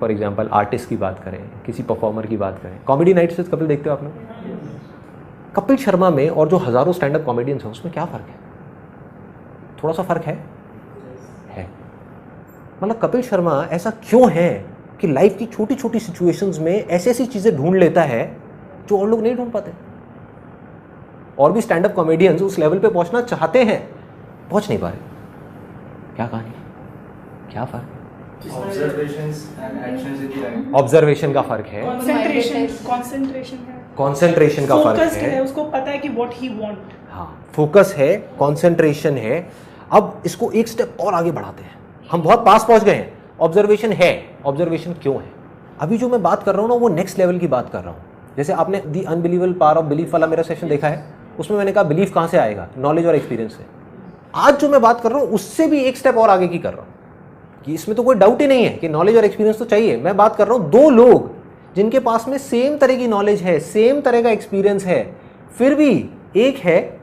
For example artist की बात करें, किसी परफॉर्मर की बात करें, कॉमेडी नाइट्स विद कपिल देखते हो आप लोग? कपिल शर्मा में और जो हज़ारों स्टैंड अप कॉमेडियंस हैं उसमें क्या फ़र्क है? थोड़ा सा फ़र्क है। मतलब कपिल शर्मा ऐसा क्यों है कि लाइफ की छोटी छोटी सिचुएशंस में ऐसी ऐसी चीज़ें ढूंढ लेता है जो और लोग नहीं ढूंढ पाते। और भी स्टैंड अप कॉमेडियंस उस लेवल पे पहुंचना चाहते हैं, पहुंच नहीं पा रहे। क्या कहानी, क्या फ़र्क? ऑब्जर्वेशन का फ़र्क है, कंसंट्रेशन का फ़र्क है, उसको पता है कि व्हाट ही वांट। हाँ, फोकस है, कंसंट्रेशन है। अब इसको एक स्टेप और आगे बढ़ाते हैं, हम बहुत पास पहुंच गए हैं। ऑब्जर्वेशन है, ऑब्जर्वेशन क्यों है? अभी जो मैं बात कर रहा हूँ ना वो नेक्स्ट लेवल की बात कर रहा हूँ। जैसे आपने दी अनबिलीवेबल पावर ऑफ बिलीफ वाला मेरा सेशन देखा है, उसमें मैंने कहा बिलीफ कहाँ से आएगा? नॉलेज और एक्सपीरियंस से। आज जो मैं बात कर रहा हूँ उससे भी एक स्टेप और आगे की कर रहा हूँ कि इसमें तो कोई डाउट ही नहीं है कि नॉलेज और एक्सपीरियंस तो चाहिए। मैं बात कर रहा हूँ दो लोग जिनके पास में सेम तरह की नॉलेज है, सेम तरह का एक्सपीरियंस है, फिर भी एक है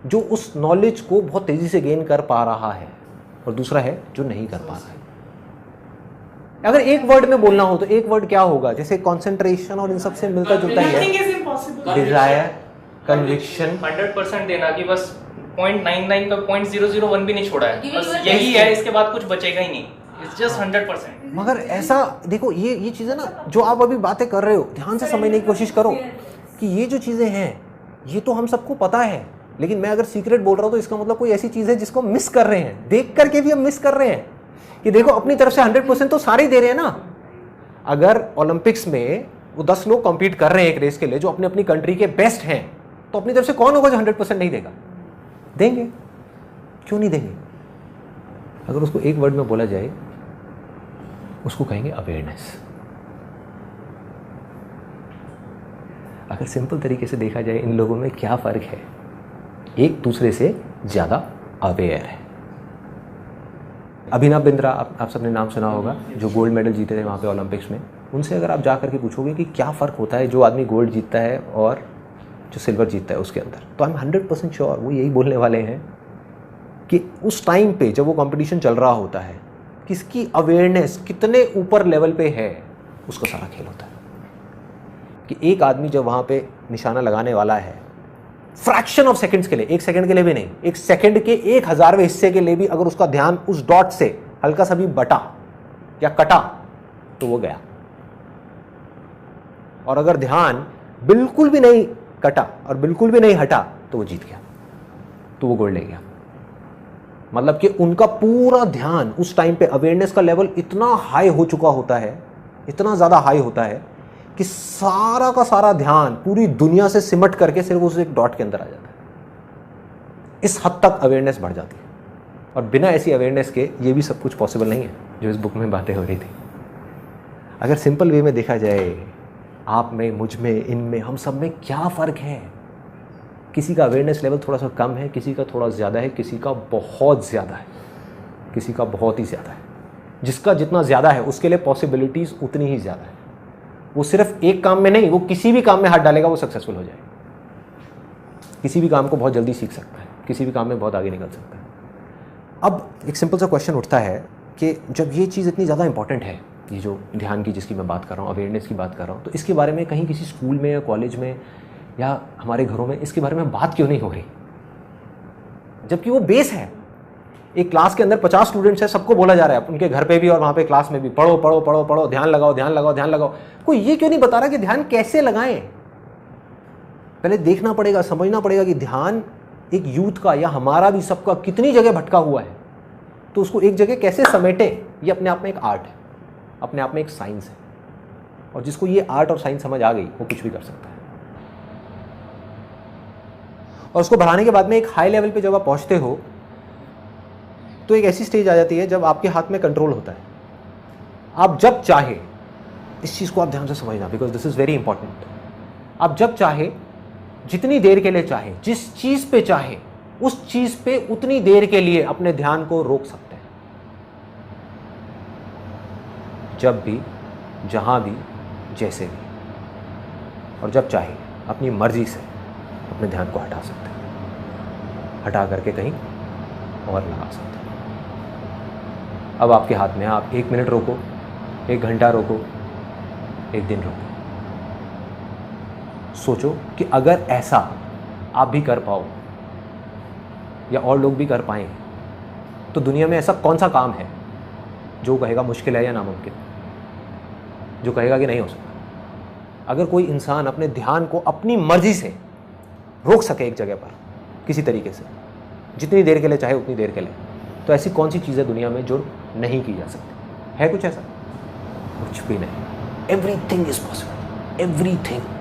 जो उस नॉलेज को बहुत तेजी से गेन कर पा रहा है और दूसरा है जो नहीं कर पा रहा है। अगर एक वर्ड में बोलना हो तो एक वर्ड क्या होगा? जैसे कंसंट्रेशन और इन सब से मिलता जुलता ही है, डिजायर, कन्विक्शन। 100% देना कि बस 0.99 का 0.001 भी नहीं छोड़ा है, बस यही है, इसके बाद कुछ बचेगा ही नहीं। It's just 100%। मगर ऐसा देखो, ये चीजें ना जो आप अभी बातें कर रहे हो, ध्यान से समझने की कोशिश करो कि ये जो चीजें हैं ये तो हम सबको पता है, लेकिन मैं अगर सीक्रेट बोल रहा हूँ तो इसका मतलब कोई ऐसी चीज है जिसको मिस कर रहे हैं, देख करके भी हम मिस कर रहे हैं। कि देखो अपनी तरफ से 100% तो सारे ही दे रहे हैं ना। अगर ओलंपिक्स में वो 10 लोग कॉम्पीट कर रहे हैं एक रेस के लिए जो अपनी अपनी कंट्री के बेस्ट हैं, तो अपनी तरफ से कौन होगा जो 100% नहीं देगा? देंगे, क्यों नहीं देंगे? अगर उसको एक वर्ड में बोला जाए, उसको कहेंगे अवेयरनेस। अगर सिंपल तरीके से देखा जाए इन लोगों में क्या फ़र्क है? एक दूसरे से ज़्यादा अवेयर है। अभिनव बिंद्रा, आप सबने नाम सुना होगा, जो गोल्ड मेडल जीते थे वहाँ पे ओलंपिक्स में। उनसे अगर आप जा करके पूछोगे कि क्या फ़र्क होता है जो आदमी गोल्ड जीतता है और जो सिल्वर जीतता है उसके अंदर, तो आई एम 100% श्योर वो यही बोलने वाले हैं कि उस टाइम पे जब वो कंपटीशन चल रहा होता है, किसकी अवेयरनेस कितने ऊपर लेवल पे है, उसका सारा खेल होता है। कि एक आदमी जब वहाँ पे निशाना लगाने वाला है, फ्रैक्शन ऑफ सेकंड्स के लिए, एक सेकंड के लिए भी नहीं, एक सेकंड के 1,000वें हिस्से के लिए भी अगर उसका ध्यान उस डॉट से हल्का सा भी बटा या कटा तो वो गया। और अगर ध्यान बिल्कुल भी नहीं कटा और बिल्कुल भी नहीं हटा तो वो जीत गया, तो वो गोल्ड ले गया। मतलब कि उनका पूरा ध्यान उस टाइम पे, अवेयरनेस का लेवल इतना हाई हो चुका होता है, इतना ज़्यादा हाई होता है कि सारा का सारा ध्यान पूरी दुनिया से सिमट करके सिर्फ उस एक डॉट के अंदर आ जाता है। इस हद तक अवेयरनेस बढ़ जाती है। और बिना ऐसी अवेयरनेस के ये भी सब कुछ पॉसिबल नहीं है जो इस बुक में बातें हो रही थी। अगर सिंपल वे में देखा जाए, आप में, मुझ में, इनमें, हम सब में क्या फ़र्क है? किसी का अवेयरनेस लेवल थोड़ा सा कम है, किसी का थोड़ा ज़्यादा है, किसी का बहुत ज़्यादा है, किसी का बहुत ही ज़्यादा है। जिसका जितना ज़्यादा है उसके लिए पॉसिबिलिटीज़ उतनी ही ज़्यादा है। वो सिर्फ एक काम में नहीं, वो किसी भी काम में हाथ डालेगा वो सक्सेसफुल हो जाएगा। किसी भी काम को बहुत जल्दी सीख सकता है, किसी भी काम में बहुत आगे निकल सकता है। अब एक सिंपल सा क्वेश्चन उठता है कि जब ये चीज़ इतनी ज़्यादा इंपॉर्टेंट है, ये जो ध्यान की जिसकी मैं बात कर रहा हूँ, अवेयरनेस की बात कर रहा हूँ, तो इसके बारे में कहीं किसी स्कूल में या कॉलेज में या हमारे घरों में इसके बारे में बात क्यों नहीं हो रही? जबकि वो बेस है। एक क्लास के अंदर 50 स्टूडेंट्स हैं, सबको बोला जा रहा है, उनके घर पे भी और वहाँ पे क्लास में भी, पढ़ो पढ़ो पढ़ो पढ़ो, ध्यान लगाओ ध्यान लगाओ ध्यान लगाओ। कोई ये क्यों नहीं बता रहा कि ध्यान कैसे लगाएं? पहले देखना पड़ेगा, समझना पड़ेगा कि ध्यान एक यूथ का या हमारा भी सबका कितनी जगह भटका हुआ है, तो उसको एक जगह कैसे समेटे, ये अपने आप में एक आर्ट है, अपने आप में एक साइंस है। और जिसको ये आर्ट और साइंस समझ आ गई वो कुछ भी कर सकता है। और उसको बढ़ाने के बाद में एक हाई लेवल पे जब आप पहुंचते हो तो एक ऐसी स्टेज आ जाती है जब आपके हाथ में कंट्रोल होता है। आप जब चाहे, इस चीज़ को आप ध्यान से समझना, because this is very important. आप जब चाहे, जितनी देर के लिए चाहे, जिस चीज़ पे चाहे, उस चीज़ पे उतनी देर के लिए अपने ध्यान को रोक सकते हैं। जब भी, जहाँ भी, जैसे भी। और जब चाहे अपनी मर्जी से अपने ध्यान को हटा सकते हैं, हटा करके कहीं और लगा सकते हैं। अब आपके हाथ में है, आप 1 मिनट रोको, 1 घंटा रोको, 1 दिन रोको। सोचो कि अगर ऐसा आप भी कर पाओ या और लोग भी कर पाएँ तो दुनिया में ऐसा कौन सा काम है जो कहेगा मुश्किल है या नामुमकिन, जो कहेगा कि नहीं हो सकता। अगर कोई इंसान अपने ध्यान को अपनी मर्जी से रोक सके एक जगह पर किसी तरीके से, जितनी देर के लिए चाहे उतनी देर के लिए, तो ऐसी कौन सी चीज़ है दुनिया में जो नहीं की जा सकती? है कुछ ऐसा? कुछ भी नहीं। Everything is possible, everything.